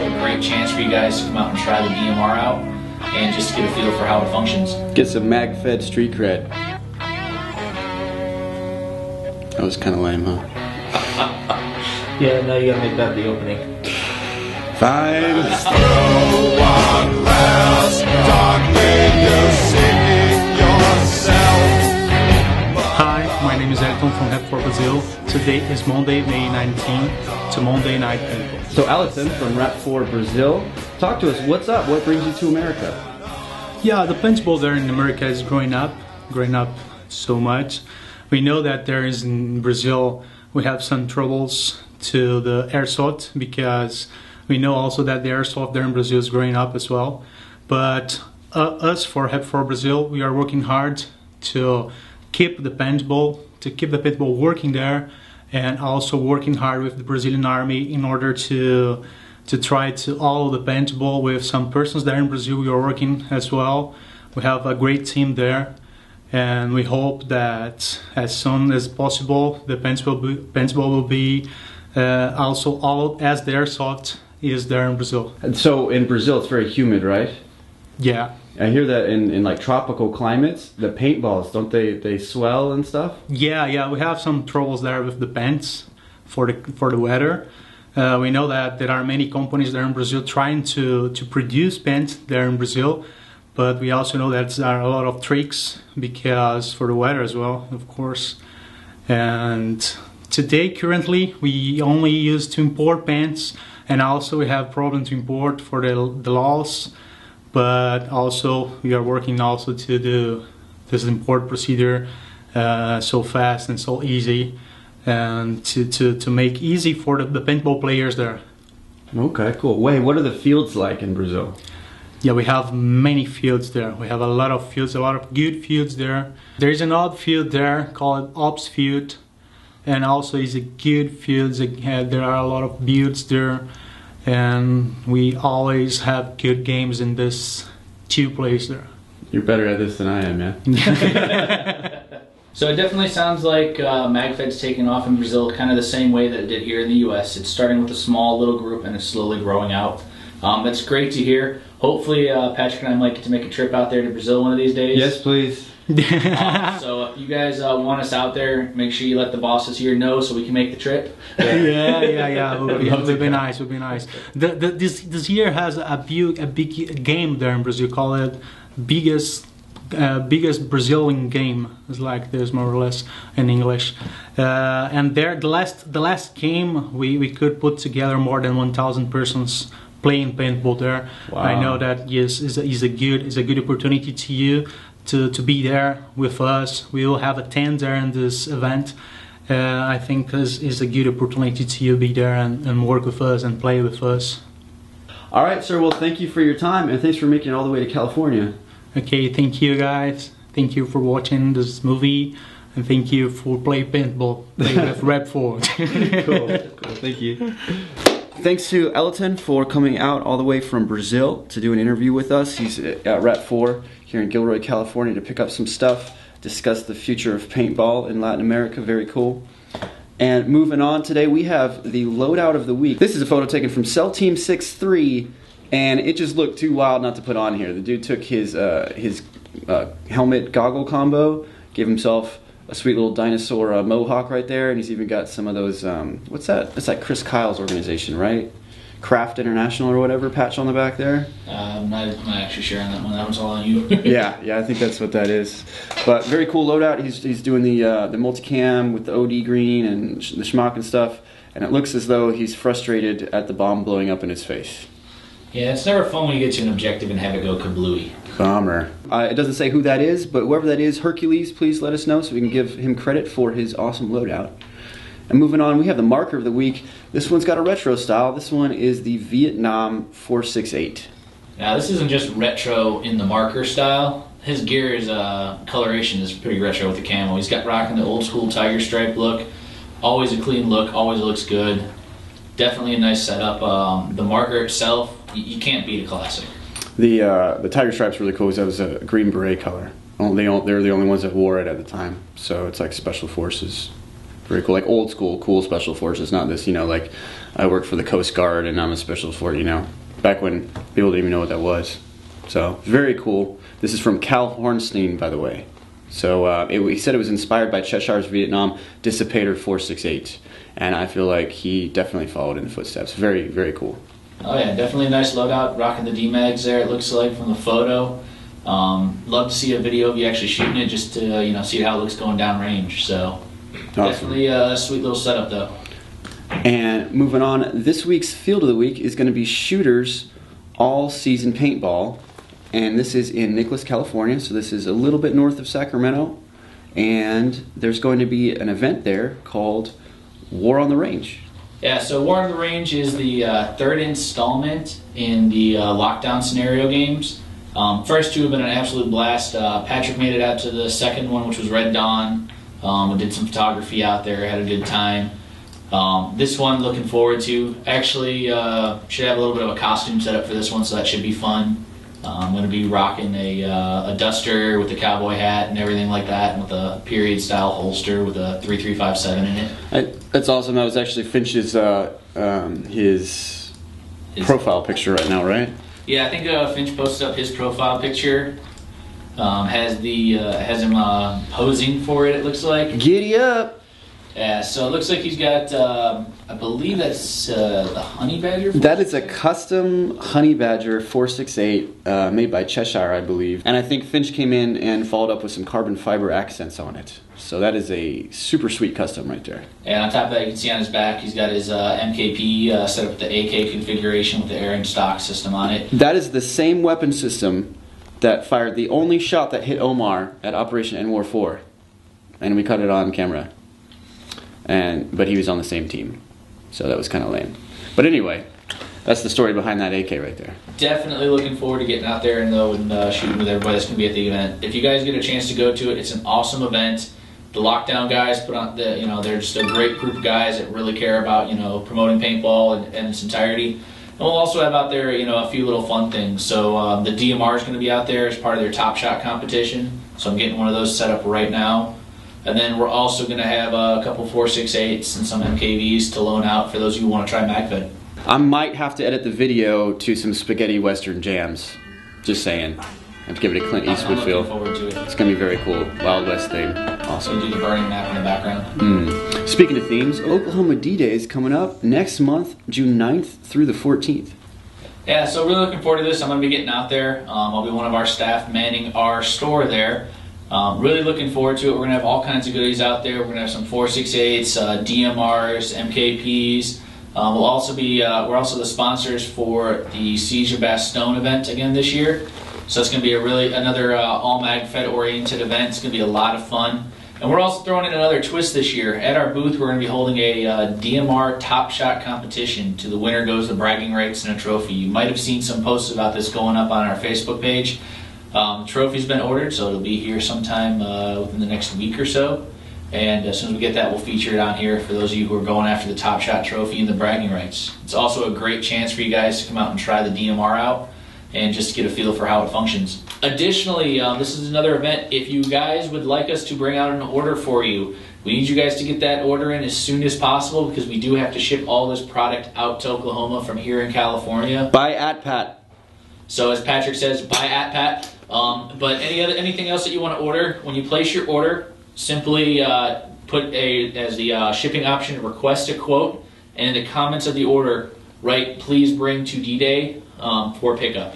a great chance for you guys to come out and try the DMR out and just get a feel for how it functions. Get some Magfed street cred. That was kind of lame, huh? Yeah, now you gotta make that the opening. Fine. Hi, my name is Elton from RAP4 Brazil. Today is Monday, May 19th to Monday Night Paintball. So Alison from RAP4 Brazil, talk to us. What's up? What brings you to America? Yeah, the paintball there in America is growing up so much. We know that there is in Brazil, we have some troubles to the airsoft because we know also that the airsoft there in Brazil is growing up as well. But us for RAP4 Brazil, we are working hard to keep the paintball working there, and also working hard with the Brazilian army in order to try to all the paintball with some persons there in Brazil. We are working as well. We have a great team there, and we hope that as soon as possible the paintball will be also all as the airsoft is there in Brazil. And so in Brazil it's very humid, right? Yeah. I hear that in like tropical climates, the paintballs, don't they swell and stuff? Yeah, we have some troubles there with the paints for the weather. We know that there are many companies there in Brazil trying to produce paint there in Brazil, but we also know that there are a lot of tricks because for the weather as well, of course. And today, currently, we only use to import paints, and also we have problem to import for the laws. But also we are working also to do this import procedure so fast and so easy, and to make easy for the paintball players there. Okay, cool. Wait, what are the fields like in Brazil? Yeah, we have many fields there. We have a lot of fields, a lot of good fields there. There is an odd field there called Ops Field, and also is a good field. There are a lot of builds there. And we always have good games in this two places there. You're better at this than I am, man. So it definitely sounds like Magfed's taking off in Brazil kind of the same way that it did here in the US. It's starting with a small little group and it's slowly growing out. That's great to hear. Hopefully Patrick and I might get to make a trip out there to Brazil one of these days. Yes, please. So if you guys want us out there, make sure you let the bosses here know so we can make the trip. Yeah. Would be nice. This year has a big game there in Brazil called biggest Brazilian game. It's like this more or less in English. And there the last game we could put together more than 1,000 persons playing paintball there. Wow. I know that yes is a good opportunity to you. To be there with us. We will have a tent there in this event. I think this is a good opportunity to you be there and work with us and play with us. All right, sir. Well, thank you for your time, and thanks for making it all the way to California. Okay, thank you guys. Thank you for watching this movie, and thank you for playing paintball with RAP4. Cool. Thank you. Thanks to Elton for coming out all the way from Brazil to do an interview with us. He's at RAP4 here in Gilroy, California to pick up some stuff, discuss the future of paintball in Latin America. Very cool. And moving on, today we have the Loadout of the Week. This is a photo taken from Cell Team 63, and it just looked too wild not to put on here. The dude took his helmet goggle combo, gave himself a sweet little dinosaur mohawk right there, and he's even got some of those, what's that? That's like Chris Kyle's organization, right? Craft International or whatever patch on the back there. I'm not actually sharing that one. That one's all on you. yeah, I think that's what that is. But very cool loadout. He's doing the multicam with the OD green and the schmuck and stuff, and it looks as though he's frustrated at the bomb blowing up in his face. Yeah, it's never fun when you get to an objective and have it go kablooey. Bummer. It doesn't say who that is, but whoever that is, Hercules, please let us know so we can give him credit for his awesome loadout. And moving on, we have the marker of the week. This one's got a retro style. This one is the Vietnam 468. Now this isn't just retro in the marker style. His gear is coloration is pretty retro with the camo. He's got rocking the old school tiger stripe look. Always a clean look, always looks good. Definitely a nice setup. The marker itself, you can't beat a classic. The tiger stripe's really cool because that was a green beret color. They're the only ones that wore it at the time. So it's like special forces. Very cool, like old school, cool special forces, not this, you know, like I work for the Coast Guard and I'm a special force, you know, back when people didn't even know what that was. So, very cool. This is from Cal Hornstein, by the way. So, he said it was inspired by Cheshire's Vietnam Dissipator 468. And I feel like he definitely followed in the footsteps. Very, very cool. Oh yeah, definitely a nice loadout, rocking the D-mags there, it looks like from the photo. Love to see a video of you actually shooting it, just to you know, see how it looks going down range. So definitely a sweet little setup though. And moving on, this week's field of the week is going to be Shooters All Season Paintball, and this is in Nicholas, California. So this is a little bit north of Sacramento, and there's going to be an event there called War on the Range. Yeah, so War on the Range is the third installment in the lockdown scenario games. First two have been an absolute blast. Patrick made it out to the second one, which was Red Dawn. We did some photography out there, had a good time. This one, looking forward to. Actually, should have a little bit of a costume set up for this one, so that should be fun. I'm going to be rocking a duster with a cowboy hat and everything like that, and with a period style holster with a 3.357 in it. That's awesome. That was actually Finch's his profile picture right now, right? Yeah, I think Finch posted up his profile picture. Has him posing for it. It looks like. Giddy up! Yeah, so it looks like he's got, I believe that's the Honey Badger? That is a custom Honey Badger 468 made by Cheshire, I believe. And I think Finch came in and followed up with some carbon fiber accents on it. So that is a super sweet custom right there. And on top of that, you can see on his back, he's got his MKP set up with the AK configuration with the air and stock system on it. That is the same weapon system that fired the only shot that hit Omar at Operation N War 4. And we caught it on camera. But he was on the same team, so that was kind of lame. But anyway, that's the story behind that AK right there. Definitely looking forward to getting out there and shooting with everybody that's going to be at the event. If you guys get a chance to go to it, it's an awesome event. The lockdown guys put on they're just a great group of guys that really care about promoting paintball in its entirety. And we'll also have out there a few little fun things. So the DMR is going to be out there as part of their Top Shot competition. So I'm getting one of those set up right now. And then we're also going to have a couple 4.68s and some MKVs to loan out for those of you who want to try Magfed. I might have to edit the video to some spaghetti western jams. Just saying. I have to give it a Clint Eastwood feel. I'm looking forward to it. It's going to be very cool. Wild West theme. Awesome. You do the burning map in the background. Speaking of themes, Oklahoma D-Day is coming up next month, June 9th through the 14th. Yeah, so really looking forward to this. I'm going to be getting out there. I'll be one of our staff manning our store there. Really looking forward to it. We're going to have all kinds of goodies out there. We're going to have some 4.68s, DMRs, MKPs. We'll also be we're also the sponsors for the Siege Bastogne event again this year. So it's going to be another all Magfed oriented event. It's going to be a lot of fun. And we're also throwing in another twist this year. At our booth, we're going to be holding a DMR Top Shot competition. To the winner goes the bragging rights and a trophy. You might have seen some posts about this going up on our Facebook page. The trophy's been ordered, so it'll be here sometime within the next week or so. And as soon as we get that, we'll feature it on here for those of you who are going after the Top Shot trophy and the bragging rights. It's also a great chance for you guys to come out and try the DMR out and just get a feel for how it functions. Additionally, this is another event. If you guys would like us to bring out an order for you, we need you guys to get that order in as soon as possible, because we do have to ship all this product out to Oklahoma from here in California. Buy at Pat. So as Patrick says, buy at Pat. But anything else that you want to order, when you place your order, simply put as the shipping option, request a quote, and in the comments of the order, write "Please bring to D-Day" for pickup.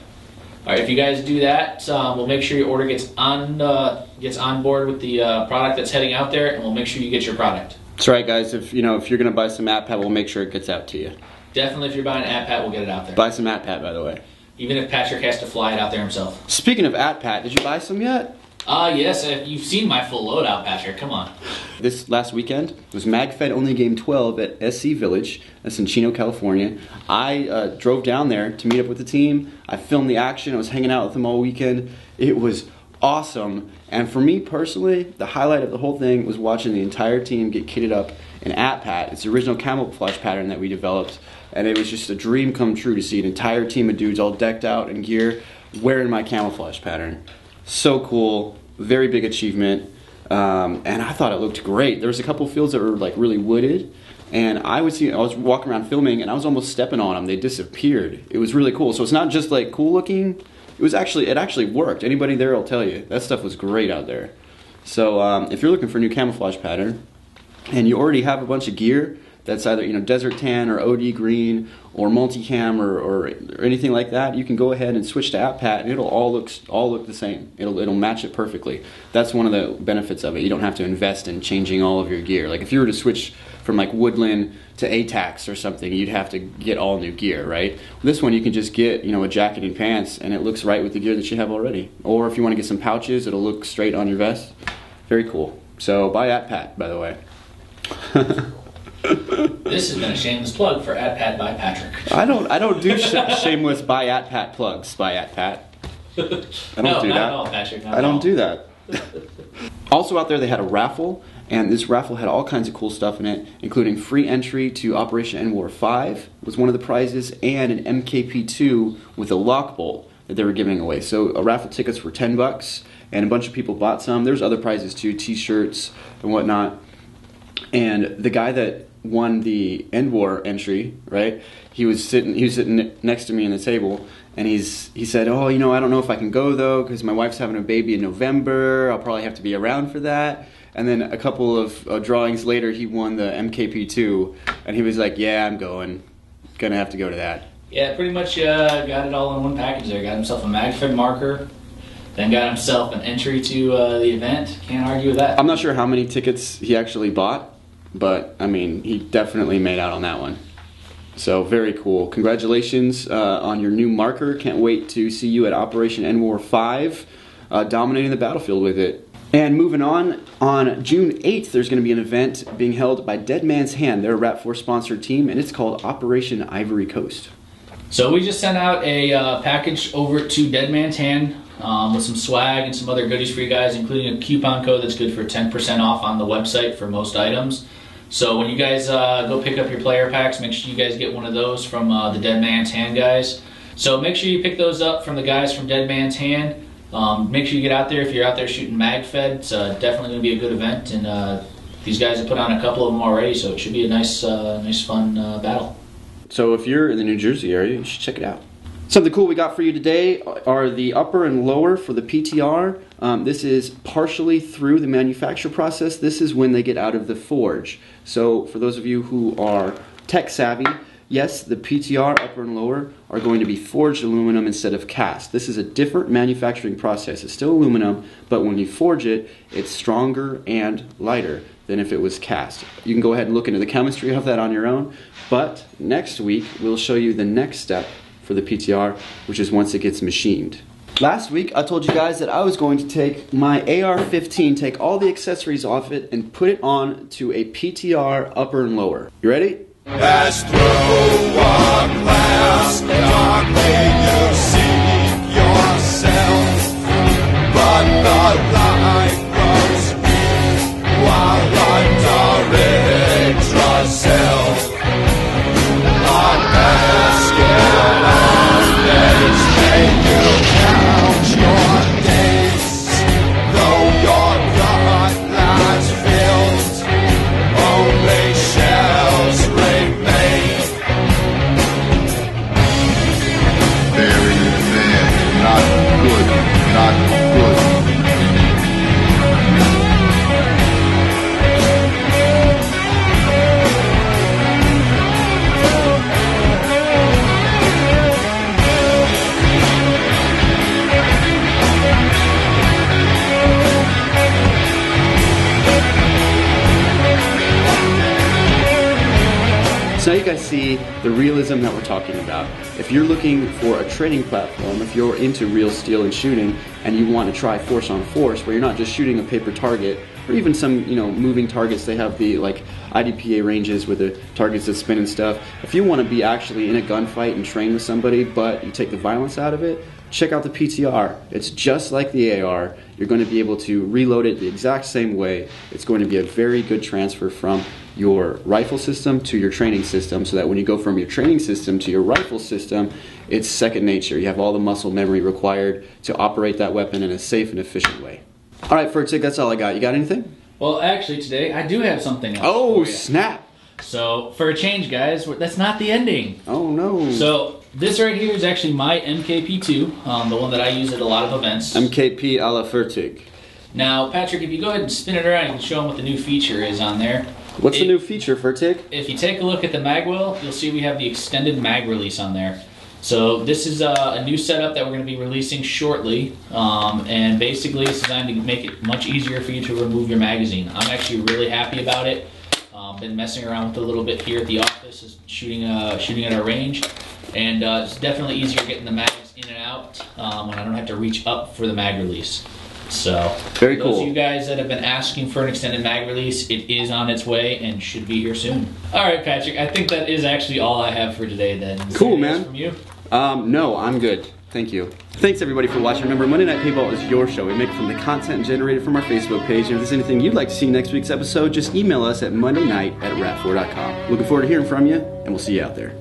All right, if you guys do that, we'll make sure your order gets on board with the product that's heading out there, and we'll make sure you get your product. That's right, guys. If you're going to buy some AtPat, we'll make sure it gets out to you. Definitely, if you're buying AtPat, we'll get it out there. Buy some AtPat, by the way. Even if Patrick has to fly it out there himself. Speaking of AtPat, did you buy some yet? Yes, you've seen my full loadout, Patrick. Come on. This last weekend was Magfed Only Game 12 at SC Village. That's in Chino, California. I drove down there to meet up with the team. I filmed the action. I was hanging out with them all weekend. It was awesome. And for me personally, the highlight of the whole thing was watching the entire team get kitted up in AtPat. It's the original camouflage pattern that we developed. And it was just a dream come true to see an entire team of dudes all decked out in gear wearing my camouflage pattern. So cool. Very big achievement. and I thought it looked great. There was a couple fields that were like really wooded, and I was walking around filming, and I was almost stepping on them. They disappeared. It was really cool. So it's not just like cool looking. It actually worked. Anybody there will tell you that stuff was great out there. So if you're looking for a new camouflage pattern, and you already have a bunch of gear that's either desert tan or OD green or multicam or anything like that, you can go ahead and switch to AppPat, and it'll all look the same. It'll match it perfectly. That's one of the benefits of it. You don't have to invest in changing all of your gear. Like if you were to switch from like Woodland to ATAX or something, you'd have to get all new gear, right? This one you can just get a jacket and pants, and it looks right with the gear that you have already. Or if you want to get some pouches, it'll look straight on your vest. Very cool. So buy AppPat, by the way. This has been a shameless plug for AppPat by Patrick. I don't do shameless buy AppPat plugs. Buy AppPat. I don't do that. At all, Patrick. I don't do that. Also out there, they had a raffle, and this raffle had all kinds of cool stuff in it, including free entry to Operation NWAR 5 was one of the prizes, and an MKP-II with a lock bolt that they were giving away. So raffle tickets were $10, and a bunch of people bought some. There's other prizes too, T-shirts and whatnot. And the guy that won the NWAR entry, right? He was sitting next to me on the table, and he said, "Oh, I don't know if I can go though, because my wife's having a baby in November. I'll probably have to be around for that." And then a couple of drawings later, he won the MKP-II, and he was like, "Yeah, I'm going. Gonna have to go to that." Yeah, pretty much got it all in one package there. Got himself a Magfed marker, then got himself an entry to the event. Can't argue with that. I'm not sure how many tickets he actually bought, but I mean, he definitely made out on that one. So very cool. Congratulations on your new marker. Can't wait to see you at Operation NWAR 5, dominating the battlefield with it. And moving on June 8th, there's going to be an event being held by Dead Man's Hand. They're a RAP4 sponsored team, and it's called Operation Ivory Coast. So we just sent out a package over to Dead Man's Hand with some swag and some other goodies for you guys, including a coupon code that's good for 10% off on the website for most items. So when you guys go pick up your player packs, make sure you guys get one of those from the Dead Man's Hand guys. So make sure you pick those up from the guys from Dead Man's Hand. Make sure you get out there if you're out there shooting Magfed. It's definitely going to be a good event, and these guys have put on a couple of them already, so it should be a nice fun battle. So if you're in the New Jersey area, you should check it out. Something cool we got for you today are the upper and lower for the PTR. This is partially through the manufacture process. This is when they get out of the forge. So for those of you who are tech savvy, yes, the PTR upper and lower are going to be forged aluminum instead of cast. This is a different manufacturing process. It's still aluminum, but when you forge it, it's stronger and lighter than if it was cast. You can go ahead and look into the chemistry of that on your own, but next week we'll show you the next step for the PTR, which is once it gets machined. Last week I told you guys that I was going to take my AR-15, take all the accessories off it, and put it on to a PTR upper and lower. You ready? Pass through one last darkly you seek yourself, but the light grows weak while under Yggdrasil. A basket of days, may you count your days, though your gut lies filled, only shells remain. Very bad, not good, not good. So now you guys see the realism that we're talking about. If you're looking for a training platform, if you're into real steel and shooting, and you want to try force on force, where you're not just shooting a paper target, or even some moving targets, they have the like IDPA ranges with the targets that spin and stuff. If you want to be actually in a gunfight and train with somebody, but you take the violence out of it, check out the PTR. It's just like the AR. You're going to be able to reload it the exact same way. It's going to be a very good transfer from your rifle system to your training system, so that when you go from your training system to your rifle system, it's second nature. You have all the muscle memory required to operate that weapon in a safe and efficient way. All right, Fertig, that's all I got. You got anything? Well, actually, today I do have something else. Oh, for you. snap. So, for a change, guys, that's not the ending. Oh, no. So, this right here is actually my MKP-II, the one that I use at a lot of events. MKP a la Fertig. Now, Patrick, if you go ahead and spin it around, you can show them what the new feature is on there. What's the new feature, Fertig? If you take a look at the mag wheel, you'll see we have the extended mag release on there. So this is a new setup that we're going to be releasing shortly, and basically it's designed to make it much easier for you to remove your magazine. I'm actually really happy about it. Been messing around with it a little bit here at the office, shooting at our range, and it's definitely easier getting the mags in and out when I don't have to reach up for the mag release. So, very cool. Those of you guys that have been asking for an extended mag release, it is on its way and should be here soon. All right, Patrick, I think that is actually all I have for today then. Cool, man. From you? No, I'm good. Thank you. Thanks everybody for watching. Remember, Monday Night Paintball is your show. We make it from the content generated from our Facebook page. And if there's anything you'd like to see in next week's episode, just email us at mondaynight@rap4.com. Looking forward to hearing from you, and we'll see you out there.